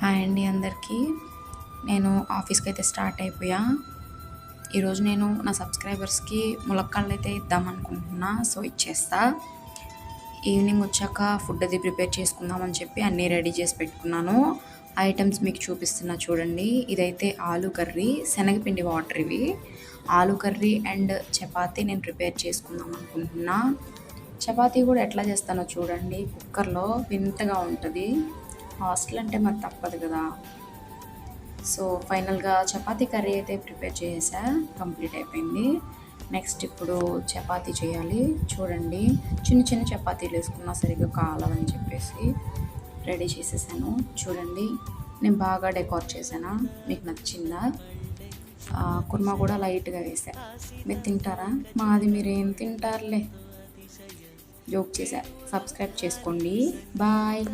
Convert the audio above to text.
Hi అండి అందరికీ. నేను ఆఫీస్కి అయితే స్టార్ట్ అయిపోయా. ఈరోజు నేను నా సబ్స్క్రైబర్స్కి ములక్కాడలు అయితే ఇద్దామనుకుంటున్నా. సో ఇచ్చేస్తా. ఈవినింగ్ వచ్చాక ఫుడ్ అది ప్రిపేర్ చేసుకుందామని చెప్పి అన్నీ రెడీ చేసి పెట్టుకున్నాను. ఐటమ్స్ మీకు చూపిస్తున్నా చూడండి. ఇదైతే ఆలూ కర్రీ, శనగపిండి వాటర్ ఇవి. ఆలూ కర్రీ అండ్ చపాతీ నేను ప్రిపేర్ చేసుకుందాం అనుకుంటున్నా. చపాతీ కూడా ఎట్లా చేస్తానో చూడండి. కుక్కర్లో వింతగా ఉంటుంది. హాస్టల్ అంటే మరి తప్పదు కదా. సో ఫైనల్గా చపాతీ కర్రీ అయితే ప్రిపేర్ చేసా, కంప్లీట్ అయిపోయింది. నెక్స్ట్ ఇప్పుడు చపాతీ చేయాలి. చూడండి, చిన్న చిన్న చపాతీలు వేసుకున్నా సరిగ్గా కావాలని చెప్పేసి రెడీ చేసేసాను. చూడండి, నేను బాగా డెకోర్ చేశాను. మీకు నచ్చిందా? కుర్మా కూడా లైట్గా వేసా. మీరు తింటారా? మాది మీరేం తింటారులే. జోక్ చేశా. సబ్స్క్రైబ్ చేసుకోండి. బాయ్.